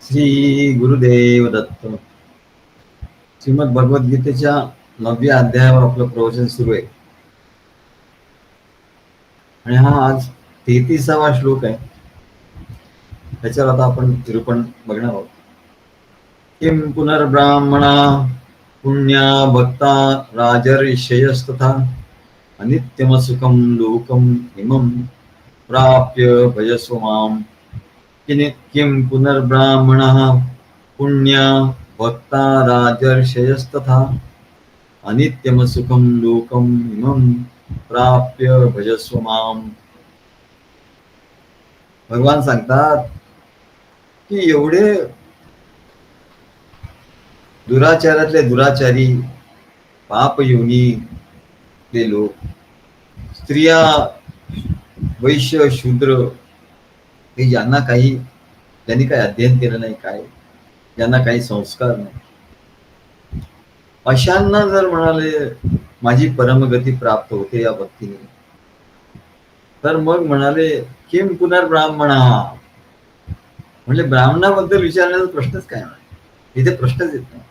श्री गुरुदेव दत्त. श्रीमद भगवद्गीतेच्या 9व्या अध्यायावर आपलं प्रवचन सुरू आहे आणि हा आज 33वा श्लोक आहे. त्याच्यावर आता आपण निरूपण बघणार आहोत. किम पुनर्ब्राह्मणा पुण्या भक्ता राजर्षयस्तथा अनित्यम सुखम लोकम इमं प्राप्य भजस्व माम. किम पुनर्ब्राह्मणः पुण्या भक्ता राजर्षयस्तथा अनित्यम सुखम लोकम इमं प्राप्य भजस्व माम. भगवान सांगतात की एवढे दुराचारातले दुराचारी, पाप योनीतले लोक, स्त्रिया, वैश्य, शूद्र, हे ज्यांना काही, ज्यांनी काही अध्ययन केलं नाही, काय ज्यांना काही संस्कार नाही, अशांना जर म्हणाले माझी परमगती प्राप्त होते या भक्तीने, तर मग म्हणाले किम पुनर्ब्राह्मणा, म्हणजे ब्राह्मणाबद्दल विचारण्याचा प्रश्नच काय म्हणाले, इथे प्रश्नच येत नाही.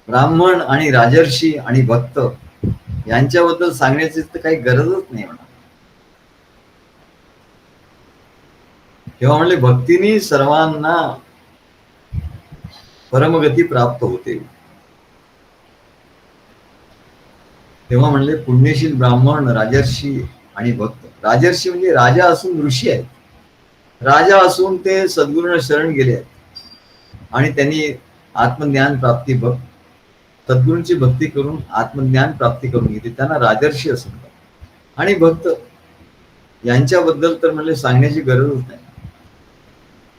ब्राह्मण आणि राजर्षी आणि भक्त यांच्याबद्दल सांगण्याची तर काही गरजच नाही म्हणा. तेव्हा म्हणले भक्तीने सर्वांना परमगती प्राप्त होते. तेव्हा म्हणले पुण्यशील ब्राह्मण, राजर्षी आणि भक्त. राजर्षी म्हणजे राजा असून ऋषी आहेत, राजा असून ते सद्गुरूंना शरण गेले आहेत आणि त्यांनी आत्मज्ञान प्राप्ती, सद्गुरूंची भक्ती करून आत्मज्ञान प्राप्ती करून घेतली, त्यांना राजर्षी असं म्हणतात. आणि भक्त यांच्याबद्दल तर म्हणले सांगण्याची गरजच नाही.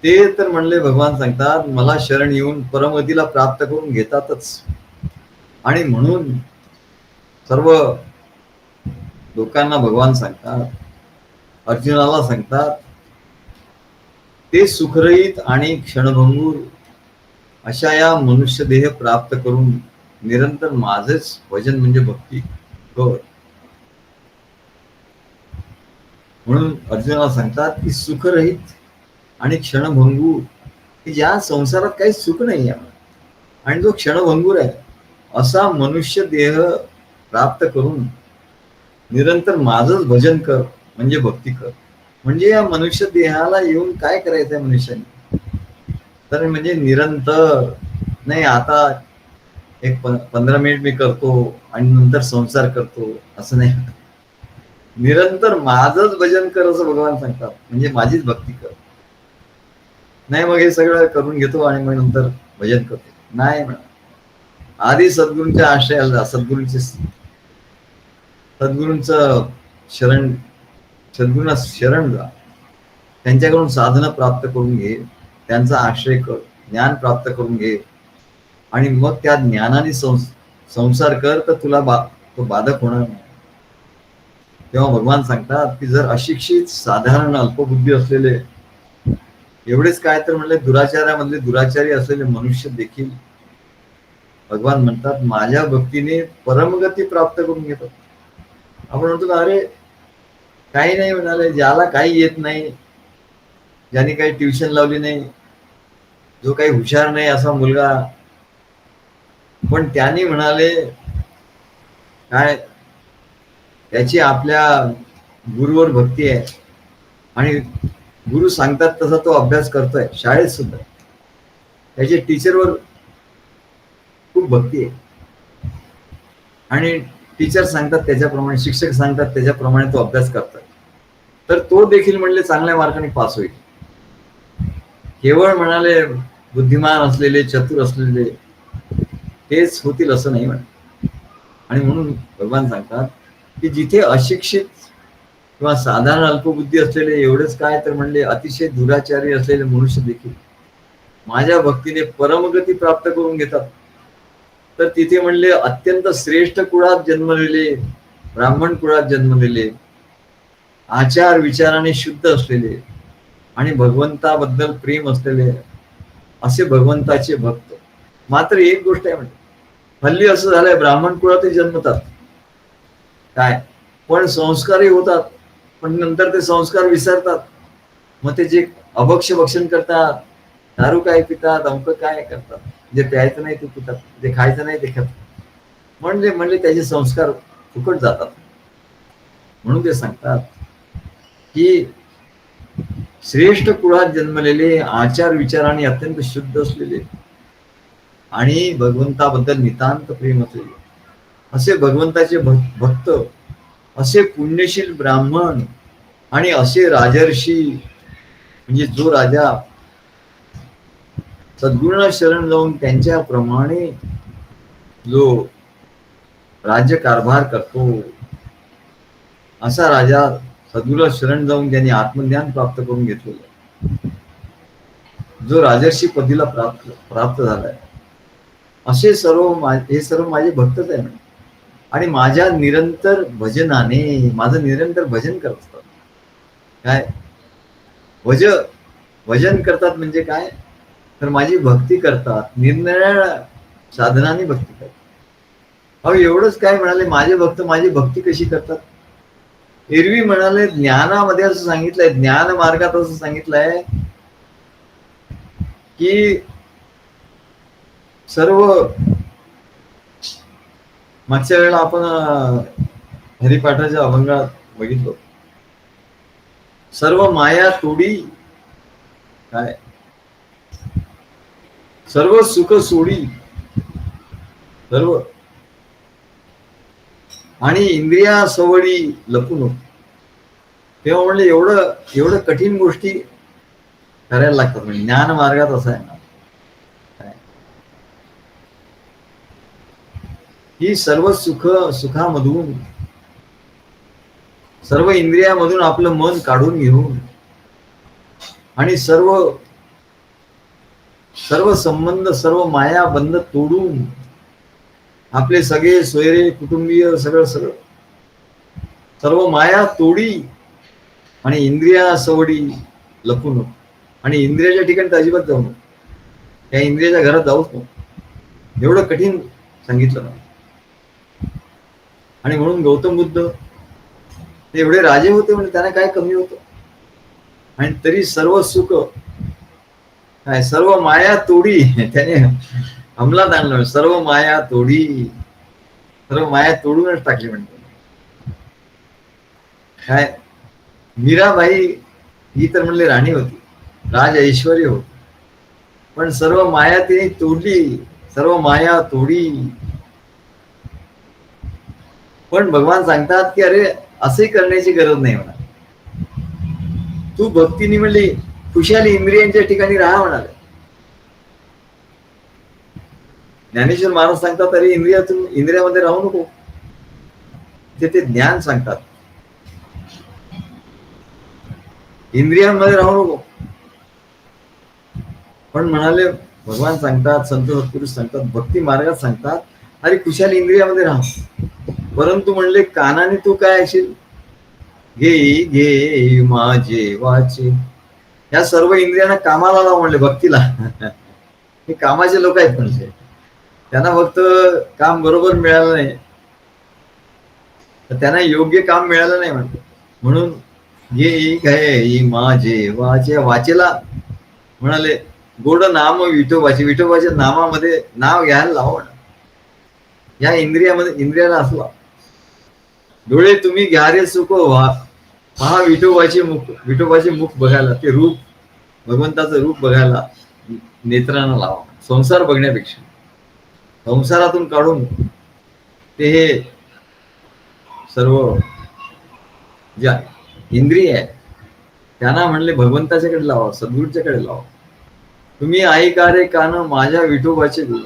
ते तर म्हणले भगवान सांगतात मला शरण येऊन परमगतीला प्राप्त करून घेतातच. आणि म्हणून सर्व लोकांना भगवान सांगतात, अर्जुनाला सांगतात, ते सुखरहित आणि क्षणभंगूर अशा या मनुष्य देह प्राप्त करून निरंतर माझेच भजन म्हणजे भक्ती कर. म्हणून अर्जुनाला सांगतात की सुखरहित आणि क्षणभंगूर, की ज्या संसारात काही सुख नाही आहे आणि जो क्षणभंगूर आहे असा मनुष्य देह प्राप्त करून निरंतर माझंच भजन कर म्हणजे भक्ती कर. म्हणजे या मनुष्य देहाला येऊन काय करायचं आहे मनुष्याने, तर म्हणजे निरंतर नाही, आता एक 15 मिनिट मी करतो आणि नंतर संसार करतो असं नाही, निरंतर माझंच भजन कर असं भगवान सांगतात. म्हणजे माझीच भक्ती कर. नाही मग हे सगळं करून घेतो आणि मग नंतर भजन करतो, नाही म्हणा. आधी सद्गुरूंच्या आश्रयाला जा, सद्गुरूंचं शरण, सद्गुरूंना शरण जा, त्यांच्याकडून साधना प्राप्त करून घे, त्यांचा आश्रय कर, ज्ञान प्राप्त करून घे आणि मग त्या ज्ञानाने संसार कर, तर तुला तो बाधक होणार नाही. तेव्हा भगवान सांगतात की जर अशिक्षित, साधारण, अल्पबुद्धी असलेले, एवढेच काय तर म्हणले दुराचारामधले दुराचारी असलेले मनुष्य देखील भगवान म्हणतात माझ्या भक्तीने परमगती प्राप्त करून घेतात. आपण म्हणतो अरे काही नाही म्हणाले, ज्याला काही येत नाही, ज्याने काही ट्युशन लावली नाही, जो काही हुशार नाही असा मुलगा, पण त्यांनी म्हणाले काय त्याची आपल्या गुरुवर भक्ती आहे आणि गुरु सांगतात तसा तो अभ्यास करतोय, शाळेत सुद्धा त्याच्या टीचरवर खूप भक्ती आहे आणि टीचर सांगतात त्याच्याप्रमाणे, शिक्षक सांगतात त्याच्याप्रमाणे तो अभ्यास करतोय, तर तो देखील म्हणले चांगल्या मार्काने पास होईल. केवळ म्हणाले बुद्धिमान असलेले, चतुर असलेले तेच होतील असं नाही म्हणत. आणि म्हणून भगवान सांगतात की जिथे अशिक्षित किंवा साधारण अल्पबुद्धी असलेले, एवढेच काय तर म्हणले अतिशय दुराचारी असलेले मनुष्य देखील माझ्या भक्तीने परमगती प्राप्त करून घेतात. तर तिथे म्हणले अत्यंत श्रेष्ठ कुळात जन्मलेले, ब्राह्मण कुळात जन्मलेले, आचार विचाराने शुद्ध असलेले आणि भगवंताबद्दल प्रेम असलेले असे भगवंताचे भक्त. मात्र एक गोष्ट आहे म्हणजे हल्ली असं झालंय, ब्राह्मण कुळातही जन्मतात काय, पण संस्कारही होतात, पण नंतर ते संस्कार विसरतात. मग ते जे अभक्ष भक्षण करतात, दारू काय पितात, अमक काय करतात, जे प्यायचं नाही ते पितात, जे खायचं नाही ते खातात, म्हणजे म्हणजे त्याचे संस्कार फुकट जातात. म्हणून ते सांगतात की श्रेष्ठ कुळात जन्मलेले, आचार विचाराने अत्यंत शुद्ध असलेले आणि भगवंताबद्दल नितांत प्रेम असलेले असे भगवंताचे भक्त, असे पुण्यशील ब्राह्मण आणि असे राजर्षी, म्हणजे जो राजा सद्गुरूंना शरण जाऊन त्यांच्याप्रमाणे जो राज्य कारभार करतो, असा राजा सद्गुरूला शरण जाऊन त्यांनी आत्मज्ञान प्राप्त करून घेतलेलं, जो राजर्षी पदीला प्राप्त झालाय, असे सर्व हे सर्व माझे भक्तच आहे. आणि माझ्या निरंतर भजनाने, माझं निरंतर भजन करत असतात. काय भजन करतात म्हणजे काय, तर माझी भक्ती करतात, निरनिराळ्या साधनाने भक्ती करतात. अहो एवढंच काय म्हणाले, माझे भक्त माझी भक्ती कशी करतात. एरवी म्हणाले ज्ञानामध्ये असं सांगितलंय, ज्ञान मार्गात असं सांगितलंय की सर्व, मागच्या वेळेला आपण हरिपाठाच्या अभंगात बघितलो, सर्व माया तोडी काय, सर्व सुख सोडी, सर्व आणि इंद्रिया सवडी लपून. तेव्हा म्हणले एवढं एवढं कठीण गोष्टी करायला लागतात. म्हणजे ज्ञान मार्गात असं आहे ना, ही सर्व सुखामधून, सर्व इंद्रियामधून आपलं मन काढून घेऊन आणि सर्व संबंध, सर्व माया बंध तोडून, आपले सगळे सोयरे कुटुंबीय सगळं सर्व माया तोडी आणि इंद्रिया सवडी लपून, आणि इंद्रियाच्या ठिकाणी तर अजिबात जाऊ नको, त्या इंद्रियाच्या घरात जाऊच नको. एवढं कठीण सांगितलं ना. आणि म्हणून गौतम बुद्ध ते एवढे राजे होते, म्हणजे त्यांना काय कमी होतं, आणि तरी सर्व सुख काय, सर्व माया तोडी त्याने अंमलात आणलं. सर्व माया तोडी, सर्व माया तोडूनच टाकली म्हणतो. काय मीराबाई ही तर म्हणले राणी होती, राज ऐश्वर्य होत, पण सर्व माया तिने तोडली, सर्व माया तोडी. पण भगवान सांगतात की अरे असंही करण्याची गरज नाही म्हणा, तू भक्तीने म्हणली खुशाली इंद्रियांच्या ठिकाणी राहा म्हणाले. ज्ञानेश्वर महाराज सांगतात अरे इंद्रियामध्ये राहू नको, ते ज्ञान सांगतात, इंद्रियांमध्ये राहू नको. पण म्हणाले भगवान सांगतात, संत सत्पुरुष सांगतात, भक्ती मार्गात सांगतात अरे खुशाल इंद्रियामध्ये राहा. परंतु म्हणले कानाने तू काय असेल, घे घे माझे वाचे, या सर्व इंद्रियांना कामाला लाव म्हणले, भक्तीला. हे कामाचे लोक आहेत, म्हणजे त्यांना फक्त काम बरोबर मिळालं नाही, तर त्यांना योग्य काम मिळालं नाही म्हणते. म्हणून घे घे माझे वाचे, वाचेला म्हणाले गोड नाम विठोबाचे, विठोबाच्या नामामध्ये नाव घ्यायला लावा. या इंद्रियामध्ये इंद्रियाला असला, डोळे तुम्ही घ्या रे सुख व्हा, पहा विठोबाचे मुख बघायला, ते रूप भगवंताचं रूप बघायला नेत्रांना लावा. संसार बघण्यापेक्षा संसारातून काढून ते हे सर्व ज्या इंद्रिय आहे त्यांना म्हणले भगवंताच्याकडे लावा, सद्गुरूच्याकडे लावा. तुम्ही ऐका रे कान माझ्या विठोबाचे गुण,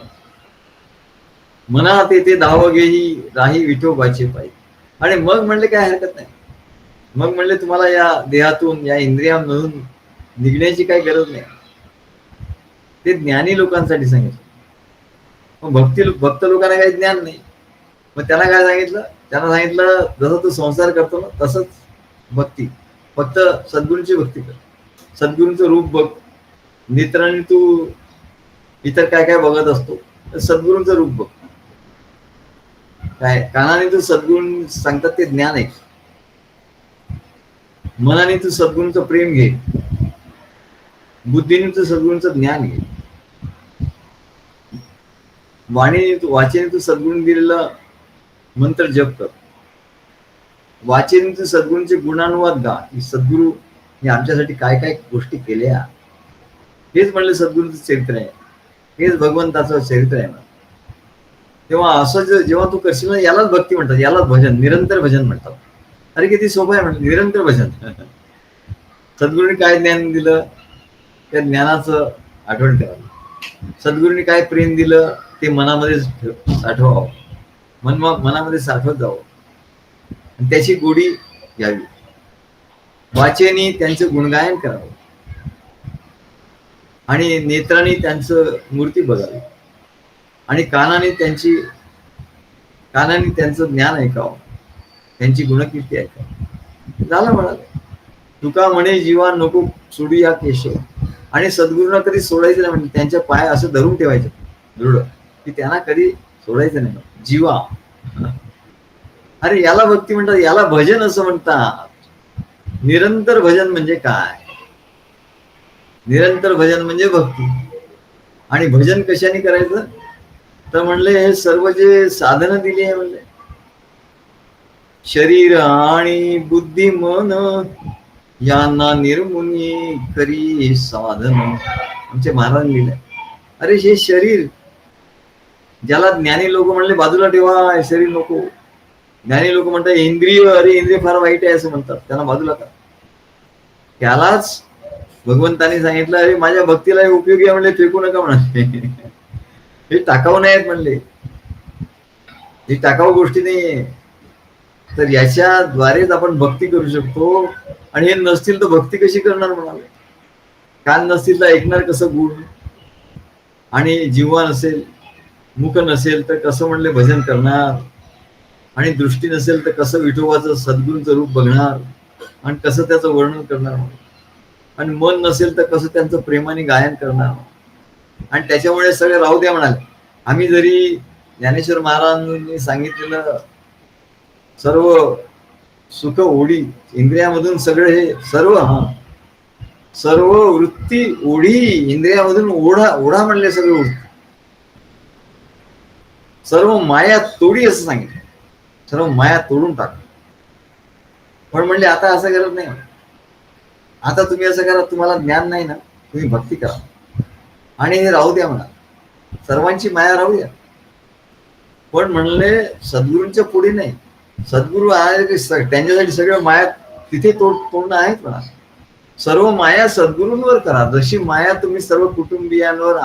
मनात येते धाव घेई राही विठोबाचे पायी. आणि मग म्हणले काय हरकत नाही, मग म्हणले तुम्हाला या देहातून, या इंद्रियांमधून निघण्याची काही गरज नाही. ते ज्ञानी लोकांसाठी सांगितलं. मग भक्त लोकांना काही ज्ञान नाही, मग त्यांना काय सांगितलं, त्यांना सांगितलं जसं तू संसार करतो ना तसंच भक्ती, फक्त सद्गुरूंची भक्ती कर, सद्गुरूंचं रूप बघ. नेत्राने तू इतर काय काय बघत असतो, तर सद्गुरूंचं रूप बघ. काय कानाने तू सद्गुरू सांगतात ते ज्ञान आहे, मनाने तू सद्गुरूंचं प्रेम घे. बुद्धीने तू सद्गुरूंचं ज्ञान घे, वाचेने तू सद्गुरूंनी दिलेला मंत्र जप कर, वाचेने तू सद्गुरूंचे गुणानुवाद गा की सद्गुरू हे आमच्यासाठी काय काय गोष्टी केल्या. हेच म्हणलं सद्गुरूंचं चरित्र आहे, हेच भगवंताचं चरित्र आहे. तेव्हा असं जेव्हा तू करशील ना, यालाच भक्ती म्हणतात, यालाच भजन, निरंतर भजन म्हणतात. अरे किती सोपं आहे म्हणजे निरंतर भजन. सद्गुरूंनी काय ज्ञान दिलं त्या ज्ञानाचं आठवण करावं. सद्गुरूंनी काय प्रेम दिलं ते मनामध्ये साठवावं, मनामध्ये साठवत जावं आणि त्याची गोडी घ्यावी. वाचेनी त्यांचं गुणगायन करावं आणि नेत्रांनी त्यांचं मूर्ती बघावी आणि कानाने त्यांचं ज्ञान ऐकावं, त्यांची गुणकीर्ती ऐकावं. झालं म्हणाले. तुका म्हणे जीवा नको सोडू या केशव. आणि सद्गुरूंना कधी सोडायचं नाही, म्हणजे त्यांच्या पाय असं धरून ठेवायचं दृढ की त्यांना कधी सोडायचं नाही. जीवा, अरे याला भक्ती म्हणतात, याला भजन असं म्हणतात. निरंतर भजन म्हणजे काय? निरंतर भजन म्हणजे भक्ती. आणि भजन कशाने करायचं तर म्हणले हे सर्व जे साधनं दिली आहे म्हणले, शरीर आणि बुद्धी मन यांना निर्मुनी करी साधन. आमचे महाराज लिहिले. अरे हे शरीर, ज्याला ज्ञानी लोक म्हणले बाजूला ठेवा, शरीर नको. ज्ञानी लोक म्हणतात इंद्रिय, अरे इंद्रिय फार वाईट आहे असं म्हणतात, त्यांना बाजूला करा. त्यालाच भगवंतानी सांगितलं अरे माझ्या भक्तीला उपयोगी आहे म्हणले, फेकू नका म्हणाले. हे टाकाऊ नाही आहेत म्हणले, ही टाकाऊ गोष्टी नाहीये. तर याच्याद्वारेच आपण भक्ती करू शकतो. आणि हे नसतील तर भक्ती कशी करणार म्हणाले. कान नसतील तर ऐकणार कसं गुण, आणि जिव्हा नसेल, मुख नसेल तर कसं म्हणले भजन करणार, आणि दृष्टी नसेल तर कसं विठोबाचं सद्गुरूंचं रूप बघणार आणि कसं त्याचं वर्णन करणार, आणि मन नसेल तर कसं त्यांचं प्रेमाने गायन करणार. आणि त्याच्यामुळे सगळे राहू द्या म्हणाले. आम्ही जरी ज्ञानेश्वर महाराजांनी सांगितलेलं सर्व सुख ओढी इंद्रियामधून सगळे हे सर्व वृत्ती ओढी इंद्रियामधून ओढा म्हणले, सगळे वृत्ती सर्व माया तोडी असं सांगितलं, सर्व माया तोडून टाक. पण म्हणले आता असं करत नाही. आता तुम्ही असं करा, तुम्हाला ज्ञान नाही ना, तुम्ही भक्ती करा आणि हे राहू द्या म्हणा, सर्वांची माया राहू द्या. पण म्हणले सद्गुरूंच्या पुढे नाही. सद्गुरू आहे त्यांच्यासाठी सगळं माया तिथे तोडणं आहेत म्हणा. सर्व माया सद्गुरूंवर करा. जशी माया तुम्ही सर्व कुटुंबियांवर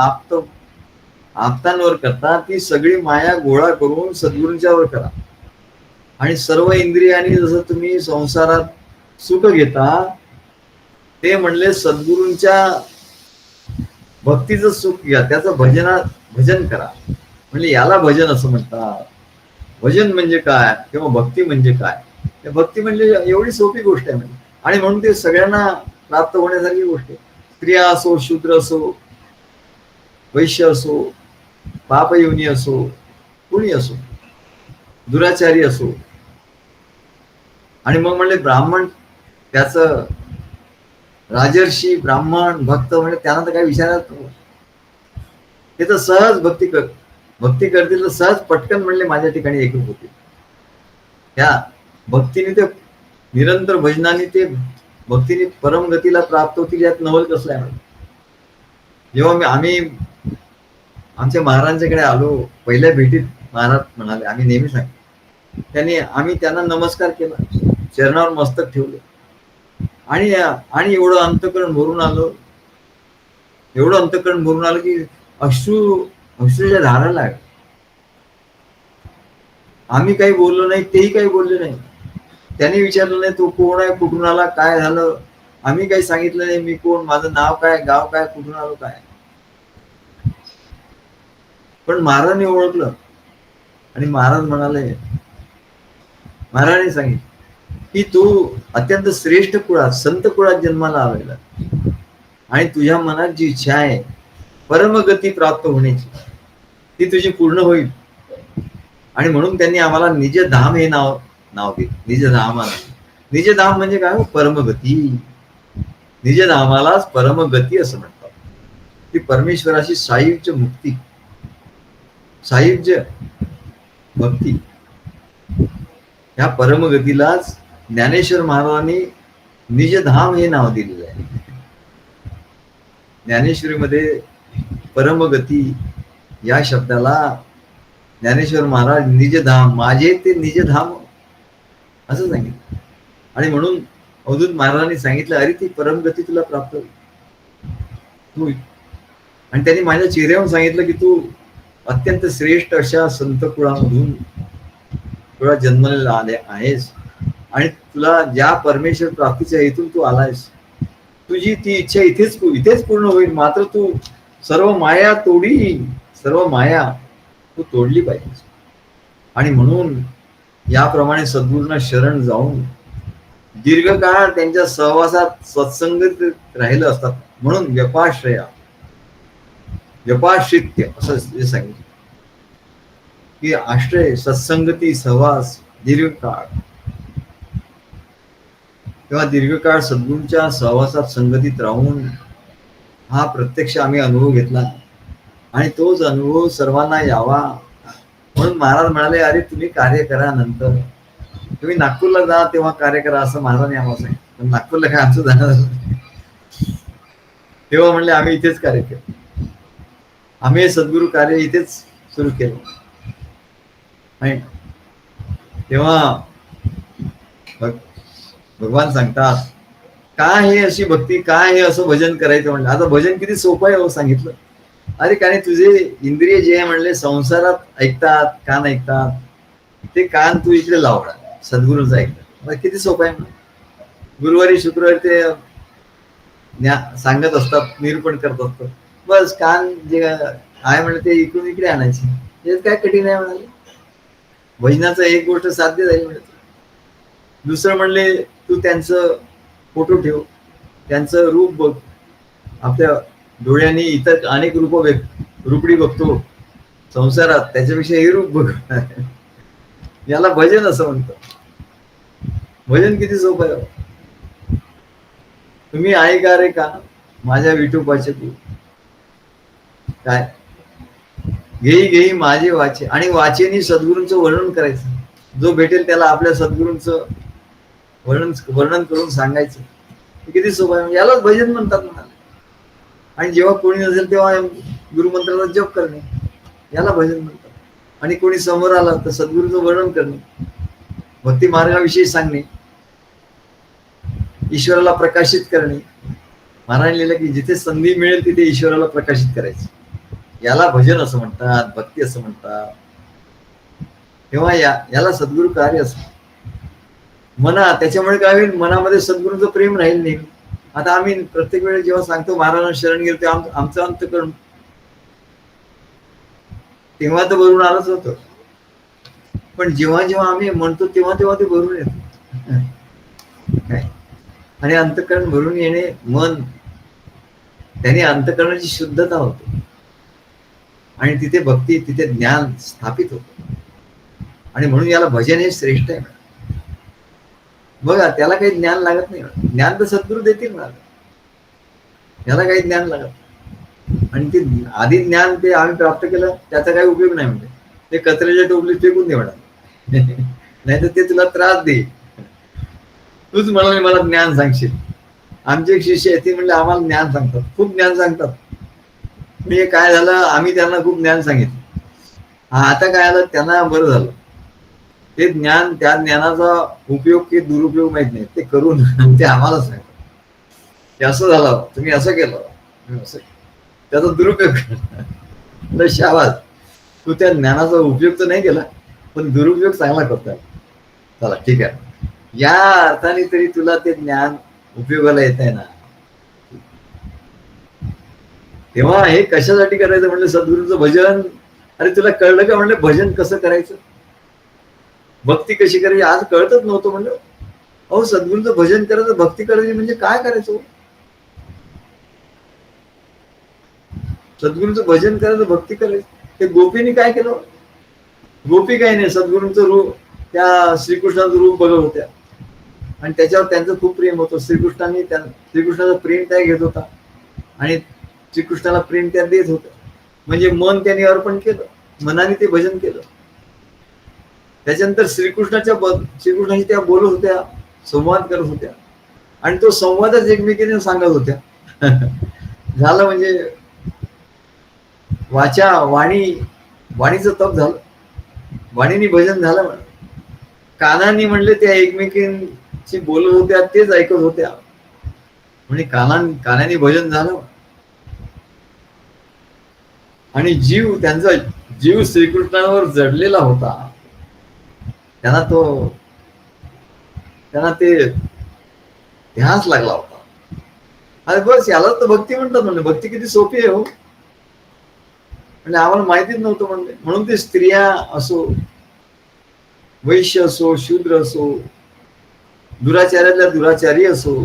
आप्तांवर करता, ती सगळी माया गोळा करून सद्गुरूंच्यावर करा. आणि सर्व इंद्रियांनी जसं तुम्ही संसारात सुख घेता, ते म्हणले सद्गुरूंच्या भक्तीचं सुख घ्या, त्याचं भजन करा. म्हणजे याला भजन असं म्हणतात. भजन म्हणजे काय किंवा भक्ती म्हणजे काय? भक्ती म्हणजे एवढी सोपी गोष्ट आहे म्हणजे, आणि म्हणून ते सगळ्यांना प्राप्त होण्यासारखी गोष्ट आहे. स्त्रिया असो, शूद्र असो, वैश्य असो, पापयोनी असो, कुणी असो, दुराचारी असो. आणि मग म्हणले ब्राह्मण, त्याचं राजर्षी, ब्राह्मण, भक्त म्हणजे त्यांना तर काही विचारत नाही. ते तर सहज भक्ती करतील तर सहज पटकन म्हणले माझ्या ठिकाणी एकरूप होतील. त्या भक्तीने ते निरंतर भजनाने ते भक्तीने परमगतीला प्राप्त होतील. यात नवल कसलं आहे. जेव्हा आम्ही आमच्या महाराजांच्याकडे आलो पहिल्या भेटीत, महाराज म्हणाले, आम्ही नेहमी सांगतो, आम्ही त्यांना नमस्कार केला, चरणावर मस्तक ठेवलं आणि एवढं अंतःकरण भरून आलं की अश्रूच्या धारा लागल्या. आम्ही काही बोललो नाही, तेही काही बोलले नाही. त्यांनी विचारलं नाही तो कोण आहे, कुठून आला, काय झालं. आम्ही काही सांगितलं नाही, मी कोण, माझं नाव काय, गाव काय, कुठून आलो काय. पण महाराजांनी ओळखलं आणि महाराजांनी सांगितलं की तू अत्यंत श्रेष्ठ कुळात, संत कुळात जन्माला आलेला, आणि तुझ्या मनात जी इच्छा आहे परमगती प्राप्त होण्याची, ती तुझी पूर्ण होईल. आणि म्हणून त्यांनी आम्हाला निजधाम हे नाव दिले. निजधाम म्हणजे काय? परमगती. निजधामालाच परमगती असं म्हणतात. ती परमेश्वराशी सायुज्य मुक्ती, सायुज्य भक्ती, ह्या परमगतीलाच ज्ञानेश्वर महाराजांनी निजधाम हे नाव दिलेलं आहे. ज्ञानेश्वरीमध्ये परमगती या शब्दाला ज्ञानेश्वर महाराज निजधाम, माझे ते निजधाम असं सांगितलं. आणि म्हणून अवधूत महाराजांनी सांगितलं, अरे ती परमगती तुला प्राप्त होईल तू. आणि त्यांनी माझ्या चेहऱ्यावर सांगितलं की तू अत्यंत श्रेष्ठ अशा संत कुळामधून तुला जन्मलेला आले आहेस आणि तुला ज्या परमेश्वर प्राप्तीच्या हेतून तू आलायस, तुझी ती इच्छा इथेच पूर्ण होईल. मात्र तू सर्व माया सर्व माया तू तोडली पाहिजे. आणि म्हणून याप्रमाणे सद्गुरूंना शरण जाऊन दीर्घकाळ त्यांच्या सहवासात सत्संगत राहिलं असतात. म्हणून व्यपाश्रित्य असं सांगितलं की आश्रय, सत्संगती, सहवास, दीर्घकाळ. तेव्हा दीर्घकाळ सद्गुरूंच्या सहवासात संगतीत राहून हा प्रत्यक्ष आम्ही अनुभव घेतला आणि तोच अनुभव सर्वांना यावा म्हणून महाराज म्हणाले, अरे तुम्ही कार्य करा, नंतर तुम्ही नागपूरला जा तेव्हा कार्य करा असं महाराजांनी आम्हाला सांगितलं. पण नागपूरला काय आमचं जाणार तेव्हा म्हणले आम्ही इथेच कार्य केलं, आम्ही सद्गुरू कार्य इथेच सुरू केलं. आणि तेव्हा भगवान सांगतात, काय हे अशी भक्ती, काय हे असं भजन करायचं म्हणलं. आता भजन किती सोपं आहे हो सांगितलं. अरे कारण तुझे इंद्रिय जे आहे म्हणले संसारात ऐकतात, कान ऐकतात, ते कान तू इकडे लावणार सद्गुरूचं ऐकतात. किती सोपं आहे. गुरुवारी शुक्रवारी ते सांगत असतात, निरूपण करत असतात, बस कान जे आहे म्हणले ते इकडून इकडे आणायचे. हे काय कठीण आहे म्हणाले. भजनाचं एक गोष्ट साध्य झाली म्हणजे. दुसरं म्हणले तू त्यांचं फोटो ठेव, त्यांचं रूप बघ, आपल्या डोळ्यांनी इतर अनेक रूपडी बघतो संसारात, त्याच्यापेक्षा हे रूप बघ. याला भजन असं म्हणतात. भजन किती सोपं आहे. तुम्ही ऐका रे का माझ्या विठोबाचे तू, काय घेई माझे वाचे. आणि वाचेनी सद्गुरूंचं वर्णन करायचं. जो भेटेल त्याला आपल्या सद्गुरूंचं वर्णन करून सांगायचं. किती सोपं आहे. यालाच भजन म्हणतात म्हणाले. आणि जेव्हा कोणी नसेल तेव्हा गुरुमंत्राचा जप करणे, याला भजन म्हणतात. आणि कोणी समोर आला तर सद्गुरूचं वर्णन करणे, भक्ती मार्गाविषयी सांगणे, ईश्वराला प्रकाशित करणे. महाराज लिहिलं की जिथे संधी मिळेल तिथे ईश्वराला प्रकाशित करायचं, याला भजन असं म्हणतात, भक्ती असं म्हणतात. तेव्हा याला सद्गुरू कार्य असं मना. त्याच्यामुळे काय होईल, मनामध्ये सद्गुरूचं प्रेम राहील नाही. आता आम्ही प्रत्येक वेळेस जेव्हा सांगतो महाराजांना शरण गेलो तेव्हा आमचं अंतःकरण तेव्हा तर भरून आलंच होतं, पण जेव्हा जेव्हा आम्ही म्हणतो तेव्हा तेव्हा ते भरून येतं. काय आणि अंतःकरण भरून येणे, मन त्याने अंतःकरणाची शुद्धता होते आणि तिथे भक्ती, तिथे ज्ञान स्थापित होतं. आणि म्हणून याला भजन हे श्रेष्ठ आहे. बघा त्याला काही ज्ञान लागत नाही. ज्ञान तर सद्गुरू देतील मला, याला काही ज्ञान लागत. आणि ते आधी ज्ञान ते आम्ही प्राप्त केलं त्याचा काही उपयोग नाही. म्हणजे ते कचऱ्याच्या टोपलीत फेकून दे म्हणा, नाही तर ते तुला त्रास दे. तूच म्हणाले मला ज्ञान सांगशील. आमचे एक शिष्य आहे ते म्हणले आम्हाला ज्ञान सांगतात, खूप ज्ञान सांगतात. मी काय झालं, आम्ही त्यांना खूप ज्ञान सांगितलं. आता काय झालं, त्यांना बरं झालं. ते ज्ञान, त्या ज्ञानाचा उपयोग की दुरुपयोग माहित नाही, ते करून ते आम्हाला सांगतात, असं झालं, तुम्ही असं केलं, असं त्याचा दुरुपयोग केला. शाबास, तू त्या ज्ञानाचा उपयोग तर नाही केला पण दुरुपयोग चांगला करता. चला ठीक आहे, या अर्थाने तरी तुला ते ज्ञान उपयोगाला येत आहे ना. तेव्हा हे कशासाठी करायचं म्हणलं, सद्गुरूचं भजन. अरे तुला कळलं का म्हणलं भजन कसं करायचं, भक्ती कशी करायची, आज कळतच नव्हतं. म्हणलं अहो सद्गुरूचं भजन करायचं, भक्ती करायची म्हणजे काय करायचं. सद्गुरूचं भजन करायचं, भक्ती करायचं. ते गोपीने काय केलं, गोपी काही नाही, सद्गुरूंचं रूप, त्या श्रीकृष्णाचं रूप बघत होत्या. आणि त्याच्यावर त्यांचं खूप प्रेम होतं. श्रीकृष्णाचं प्रेम त्या घेत होता आणि श्रीकृष्णाला प्रेम त्या देत होतं. म्हणजे मन त्यांनी अर्पण केलं, मनाने ते भजन केलं. त्याच्यानंतर श्रीकृष्णाशी त्या बोलत होत्या, संवाद करत होत्या आणि तो संवादच एकमेकीने सांगत होत्या. झालं म्हणजे वाणीचं तप झालं, वाणीनी भजन झालं. म्हण कानांनी म्हणले त्या एकमेकींशी बोलत होत्या, तेच ऐकत होत्या. म्हणजे कानाने भजन झालं आणि त्यांचा जीव श्रीकृष्णावर जडलेला होता. त्यांना ते ध्यास लागला होता. अरे बस याला तर भक्ती म्हणतात. म्हणजे भक्ती किती सोपी आहे हो. म्हणजे आम्हाला माहितीच नव्हतं. म्हणजे म्हणून ते स्त्रिया असो, वैश्य असो, शूद्र असो, दुराचार्यातल्या दुराचारी असो,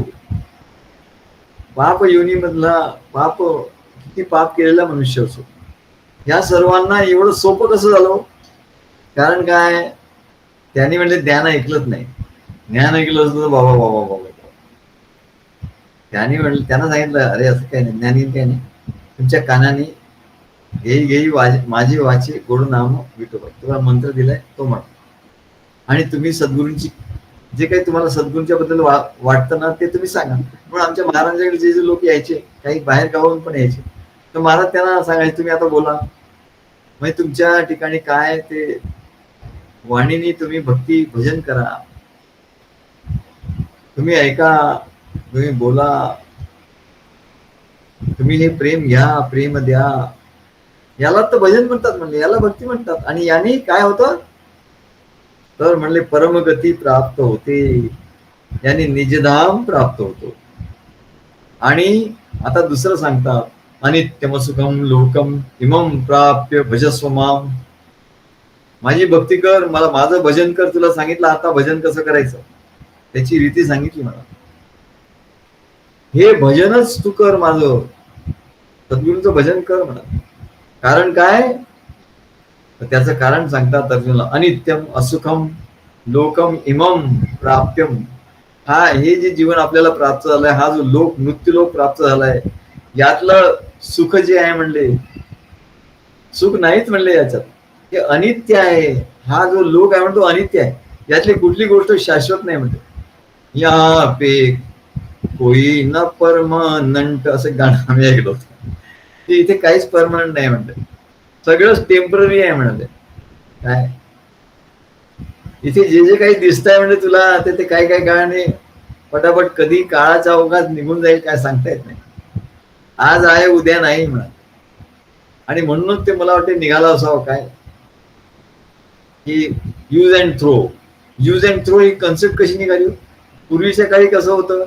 पाप योनीमधला किती पाप केलेला मनुष्य असो, या सर्वांना एवढं सोपं कसं झालं? कारण काय, त्यांनी म्हणले ज्ञान ऐकलंच नाही. ज्ञान ऐकलं असतं तर बाबा बाबा बाबा त्यांनी म्हणलं, त्यांना सांगितलं अरे असं काही नाही, ज्ञानी काही नाही. तुमच्या कानाने घेई माझी वाची गोड नाम विठोबा, तुम्हाला मंत्र दिलाय तो म्हणा. आणि तुम्ही सद्गुरूंची जे काही तुम्हाला सद्गुरूंच्या बद्दल वाटतं ना ते तुम्ही सांगा. म्हणून आमच्या महाराजांकडे जे लोक यायचे, काही बाहेर गावाहून पण यायचे, तर महाराज त्यांना सांगायचे तुम्ही आता बोला. म्हणजे तुमच्या ठिकाणी काय ते वाणीने तुम्ही भक्ती भजन करा, तुम्ही ऐका, तुम्ही बोला, तुम्ही हे प्रेम घ्या, प्रेम द्या. याला तर भजन म्हणतात. म्हणले याला भक्ती म्हणतात. आणि याने काय होतं तर म्हणले परमगती प्राप्त होते, याने निजधाम प्राप्त होतो. आणि आता दुसरं सांगतात, अनित्यम सुखम लोकम इमम प्राप्य भजस्व माम. माझी भक्ती कर, मला माझं भजन कर. तुला सांगितलं आता भजन कसं करायचं, त्याची रीती सांगितली मला. हे भजनच तू कर, माझं सद्गुरूंचं भजन कर म्हणा. कारण काय, त्याचं कारण सांगतात अर्जुनला, अनित्यम असुखम लोकम इमम प्राप्यम. हे जे जीवन आपल्याला प्राप्त झालंय, हा जो लोक मृत्यूलोक प्राप्त झालाय, यातलं सुख जे आहे म्हणले, सुख नाहीच म्हणले याच्यात, हे अनित्य आहे. हा जो लोक आहे म्हणतो अनित्य आहे, यातली कुठली गोष्ट शाश्वत नाही म्हणते. या पे कोई न परमनंट असं गाणं आम्ही ऐकलं होतं, की इथे काहीच परमनंट नाही म्हणते, सगळंच टेम्पररी आहे म्हणते. काय इथे जे जे काही दिसत आहे म्हणजे तुला ते काय काय काळाने पटापट कधी काळाच्या ओघात निघून जाईल काय सांगता येत नाही. आज आहे उद्या नाही म्हणा. आणि म्हणूनच ते मला वाटते निघाला असावं काय, की यूज अँड थ्रो ही कन्सेप्ट कशी निघाली. पूर्वीच्या काळी कसं होतं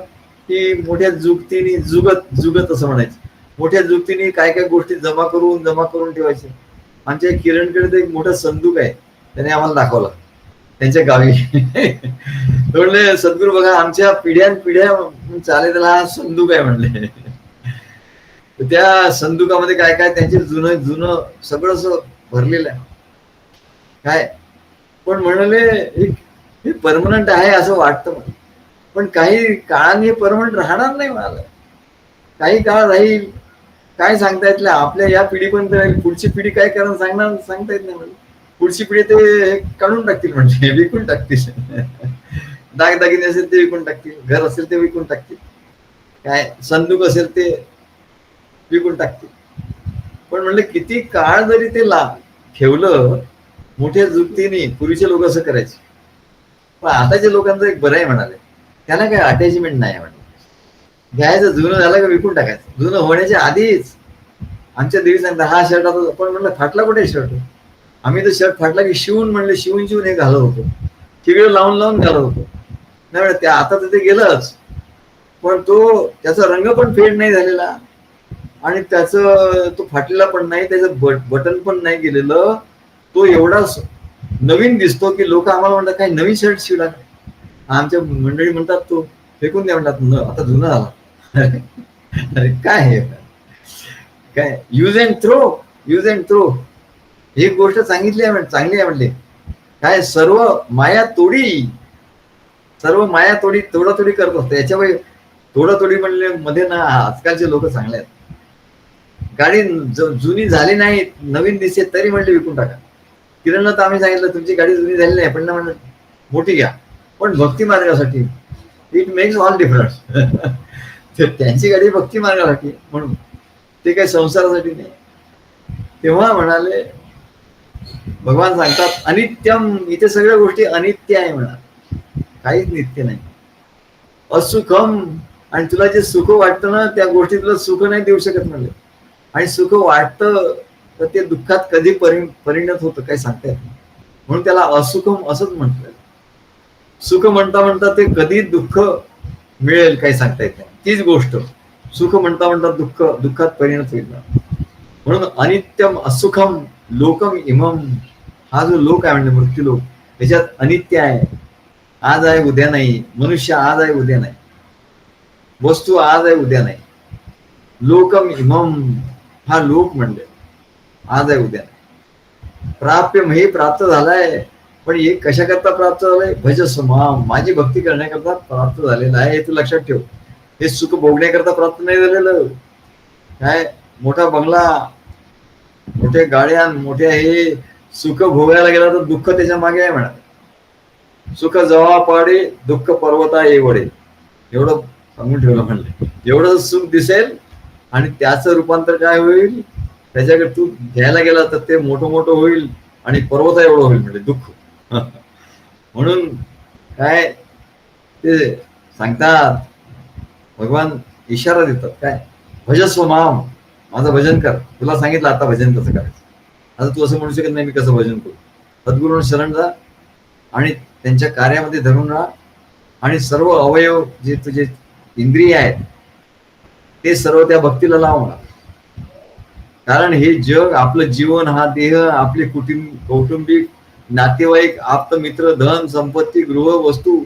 की मोठ्या जुगतीने जुगत असं म्हणायचं, मोठ्या जुगतीने काय काय गोष्टी जमा करून ठेवायचे. आमच्या किरणकडे तर एक मोठा संदूक आहे, त्याने आम्हाला दाखवला त्यांच्या गावी. म्हणले सद्गुरू बघा आमच्या पिढ्या चालेला हा संदूक आहे म्हणले. त्या संदुकामध्ये काय काय त्यांचे जुनं सगळं असं भरलेलं आहे काय. पण म्हणाले हे परमनंट आहे असं वाटतं, पण काही काळाने हे परमनंट राहणार नाही म्हणाला. काही काळ राहील, काय सांगता येत नाही. आपल्या या पिढीपर्यंत राहील, पुढची पिढी काय करणं सांगता येत नाही. म्हणजे पुढची पिढी ते काढून टाकतील, म्हणजे विकून टाकतील. दागदागिने असेल ते विकून टाकतील, घर असेल ते विकून टाकतील, काय संदूक असेल ते विकून टाकतील. पण म्हणले किती काळ जरी ते ठेवलं मोठ्या जुगतीने, पूर्वीचे लोक असं करायचे. पण आताच्या लोकांचं एक बरं आहे म्हणाले, त्यांना काही अटॅचमेंट नाही म्हणे. घ्यायचं, जुनं झालं का विकून टाकायचं. जुनं होण्याच्या आधीच आमच्या देवी सांगतात हा शर्ट आता, पण म्हणलं फाटला कुठे शर्ट. आम्ही तर शर्ट फाटला की शिवून हे घालत होतो, तिकडे लावून घालत होतो. नाही त्या आता तर ते गेलंच, पण त्याचा रंग पण फेड नाही झालेला आणि तो फाटलेला पण नाही, त्याचं बटन पण नाही गेलेलं. तो एवढा नवीन दिसतो की लोक आम्हाला म्हणतात काही नवीन शर्ट शिवला. आमच्या मंडळी म्हणतात तो फेकून द्या म्हणतात, आता जुना झाला. अरे काय यूज अँड थ्रो ही गोष्ट चांगली आहे म्हणले. काय सर्व माया तोडी सर्व माया तोडातोडी करत असतो. याच्यामुळे तोडातोडी म्हणले मध्ये ना आजकालचे लोक चांगले आहेत. गाडी जुनी झाली नाही, नवीन दिसते तरी म्हणले विकून टाका. किरणला तर आम्ही सांगितलं तुमची गाडी जुनी झाली नाही पण ना म्हणलं मोठी घ्या, पण भक्ती मार्गासाठी. It makes all difference. त्यांची गाडी भक्ती मार्गासाठी म्हणून, ते काही संसारासाठी नाही. तेव्हा म्हणाले भगवान सांगतात अनित्यम, इथे सगळ्या गोष्टी अनित्य आहे म्हणा, काहीच नित्य नाही. असुखम, आणि तुला जे सुख वाटतं ना त्या गोष्टी तुला सुख नाही देऊ शकत म्हणले. आणि सुख वाटतं तर ते दुःखात कधी परिणत होतं काही सांगता येत नाही. म्हणून त्याला असुखम असंच म्हटलं. सुख म्हणता म्हणता ते कधी दुःख मिळेल काही सांगता येत नाही. तीच गोष्ट सुख म्हणता म्हणता दुःखात परिणत होईल. म्हणून अनित्यम असुखम लोकम इमम, हा जो लोक आहे म्हणजे मृत्यू लोक, त्याच्यात अनित्य आहे. आज आहे उद्या नाही. मनुष्य आज आहे उद्या नाही. वस्तू आज आहे उद्या नाही. लोकम इमम, हा लोक म्हणले आज आहे उद्या नाही. प्राप्य हे प्राप्त झालाय, पण हे कशाकरता प्राप्त झालंय? भजस माम, माझी भक्ती करण्याकरता प्राप्त झालेलं आहे. हे तू लक्षात ठेव. हे सुख भोगण्याकरता प्राप्त नाही झालेलं. काय मोठा बंगला, मोठ्या गाड्या, मोठ्या हे सुख भोगायला गेला तर दुःख त्याच्या मागे आहे म्हणा. सुख जवा पाडे दुःख पर्वता एवढे, एवढं सांगून ठेवलं म्हणले. एवढं सुख दिसेल आणि त्याचं रूपांतर काय होईल? त्याच्याकडे तू घ्यायला गेला तर ते मोठं मोठं होईल आणि पर्वता एवढं होईल म्हणजे दुःख. म्हणून काय ते सांगतात भगवान, इशारा देतात काय, भजस्व माम, माझं भजन कर. तुला सांगितलं आता भजन कसं करायचं. आता तू असं म्हणू शकत नाही मी कसं भजन करू. सद्गुरूंना शरण जा आणि त्यांच्या कार्यामध्ये धरून राहा. आणि सर्व अवयव जे तुझे इंद्रिय आहेत ते सर्व त्या भक्तीला लावणार. कारण हे जग, आपलं जीवन, हा देह, आपले कौटुंबिक नातेवाईक, आप्तमित्र, धन संपत्ती, गृह, वस्तू,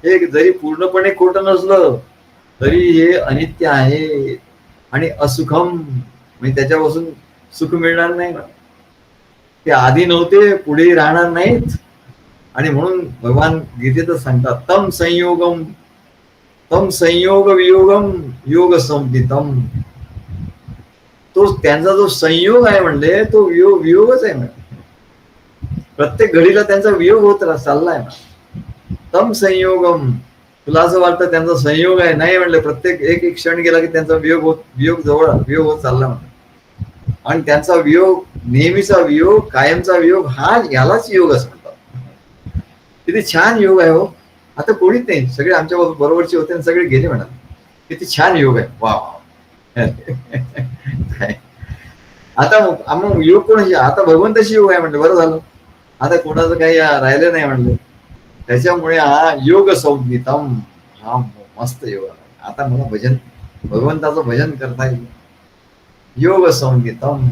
हे जरी पूर्णपणे खोटं नसलं तरी हे अनित्य आहे आणि असुखम, म्हणजे त्याच्यापासून सुख मिळणार नाही. ते आधी नव्हते, पुढे राहणार नाहीत. आणि म्हणून भगवान गीतेतच सांगतात तम संयोगम, तम संयोग वियोगम योग संहितम. तो त्यांचा जो संयोग आहे म्हणले तो वियोगच आहे म्हणजे. प्रत्येक घडीला त्यांचा वियोग होत चाललाय ना. तम संयोगम, तुला असं वाटतं त्यांचा संयोग आहे, नाही म्हणले. प्रत्येक एक क्षण गेला की त्यांचा वियोग होत चालला म्हणा. आणि त्यांचा वियोग, नेहमीचा वियोग, कायमचा वियोग, हा यालाच योग असं म्हणतात. किती छान योग आहे हो. आता कोणीच नाही, सगळे आमच्या बरोबरचे होते आणि सगळे गेले म्हणा. किती छान योग आहे. वा. आता मग योग कोणाशी? आता भगवंताशी योग आहे म्हणलं. बरं झालं, आता कोणाचं काही राहिलं नाही म्हणलं. त्याच्यामुळे हा योग संहितम, हा मस्त योग आहे. आता मला भगवंताचं भजन करता येईल. योग संहितम,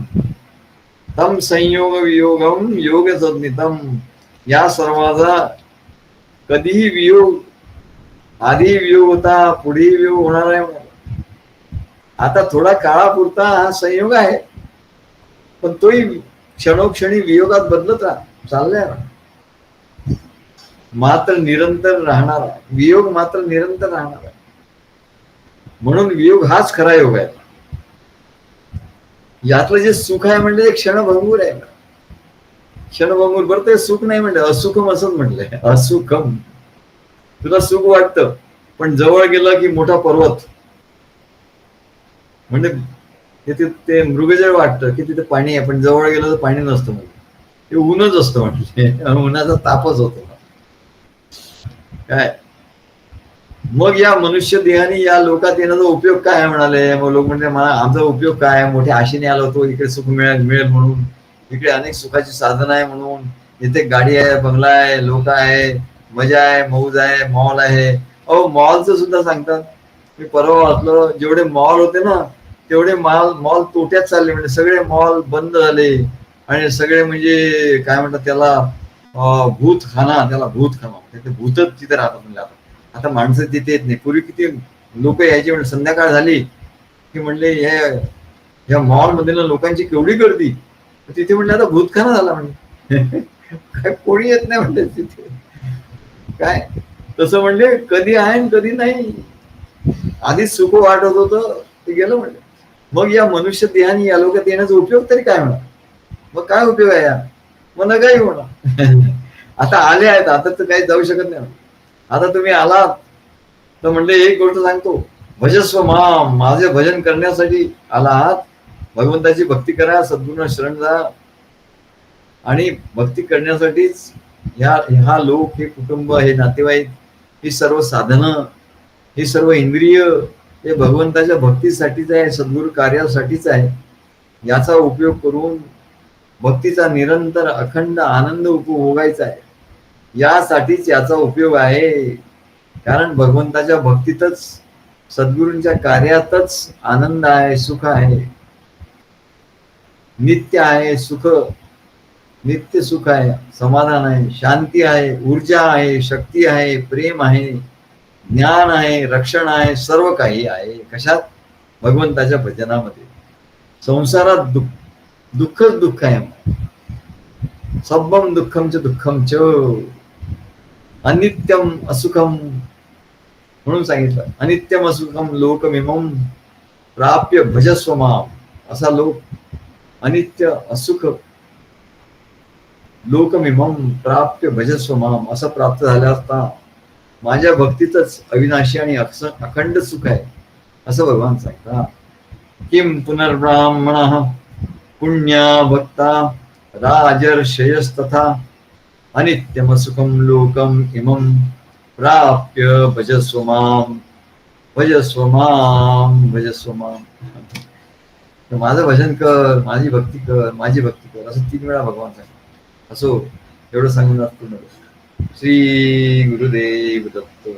तम संयोग वियोगम योग संहितम. या सर्वाचा कधीही वियोग, आधी वियोग होता, पुढे वियोग होणार आहे. आता थोडा काळापुरता हा संयोग आहे, पण तोही क्षणोक्षणी वियोगात बदलत चाललाय. मात्र निरंतर राहणार आहे. वियोग मात्र निरंतर राहणार आहे. म्हणून वियोग हाच खरा योग आहे. यातलं जे सुख आहे म्हणजे क्षणभंगूर आहे. क्षणभंगूर, बरं ते सुख नाही म्हणलं, असुखम असंच म्हटलंय. असुखम, तुला सुख वाटतं पण जवळ गेलं की मोठा पर्वत, म्हणजे ते मृगजळ वाटतं की तिथे पाणी आहे, पण जवळ गेलं तर पाणी नसतं. म्हणजे ते ऊनच असतं म्हटलं, उन्हाचा तापच होतो काय. मग या मनुष्य देहाने या लोकात येण्याचा उपयोग काय आहे म्हणाले. मग लोक म्हणजे मला आमचा उपयोग काय आहे, मोठ्या आशेने आलो होतो इकडे सुख मिळेल म्हणून, इकडे अनेक सुखाची साधन आहे म्हणून, इथे गाडी आहे, बंगला आहे, लोक आहे, मजा आहे, मौज आहे, मॉल आहे. अहो मॉलचं सुद्धा सांगतात. मी परवा वाचलं, जेवढे मॉल होते ना तेवढे मॉल तोट्यात चालले. म्हणजे सगळे मॉल बंद झाले आणि सगळे म्हणजे काय म्हणतात त्याला, भूतखाना, त्याला भूतखाना, ते भूतच तिथे राहतात. म्हणजे आता माणसं तिथे येत नाही. पूर्वी किती लोक यायचे, म्हणजे संध्याकाळ झाली की म्हणले या मॉल मध्ये लोकांची केवढी गर्दी. तिथे म्हणले आता भूतखाना झाला म्हणजे काय कोणी येत नाही म्हणले तिथे. काय तसं म्हणजे कधी आहे आणि कधी नाही. आधीच सुख वाटत होतं ते गेलं म्हणलं. मग या मनुष्य देहाने या लोकात येण्याचा उपयोग तरी काय म्हणा. मग काय उपयोग आहे या. मग नकाही म्हणा. आता आले आहेत, आता तर काही जाऊ शकत नाही. आता तुम्ही आलात तर म्हणले एक गोष्ट सांगतो, भजस्व माम, माझे भजन करण्यासाठी आला आहात. भगवंताची भक्ती करा, सद्गुरूंना शरण जा. आणि भक्ती करण्यासाठीच ह्या लोक, हे कुटुंब, हे नातेवाईक, ही सर्व साधनं, ही सर्व इंद्रिय हे भगवंताच्या भक्तीसाठीच आहे, सद्गुरु कार्यासाठीच आहे. याचा उपयोग करून भक्तीचा निरंतर अखंड आनंद उपभोगायचा आहे. यासाठीच याचा उपयोग आहे. कारण भगवंताच्या भक्तीतच, सद्गुरूंच्या कार्यातच आनंद आहे, सुख आहे, नित्य आहे सुख, नित्य सुख आहे, समाधान आहे, शांती आहे, ऊर्जा आहे, शक्ती आहे, प्रेम आहे, ज्ञान आहे, रक्षण आहे, सर्व काही आहे. कशात? भगवंताच्या भजनामध्ये. संसारात दुःखच दुःख आहे. सब्बम दुःखम च दुःखम च अनित्यम असुखम म्हणून सांगितलं. अनित्यम असुखम लोकमिमम प्राप्य भजस्व माम. असा लोक अनित्य असुख लोकमिमम प्राप्य भजस्व माम असं प्राप्त झालं असता माझ्या भक्तीतच अविनाशी आणि अखंड सुख आहे असं भगवान सांगतात. किम पुनर्ब्राह्मण पुण्या भक्ता राजर्षयस्तथा अनित्यम सुखम लोकम इमम प्राप्य भजस्व माम, भजस्व माम, भजस्व माम. माझं भजन कर, माझी भक्ती कर, माझी भक्ती कर, असं 3 वेळा भगवान सांगतात. असो, एवढं सांगून पूर्ण. श्री गुरुदेव दत्त.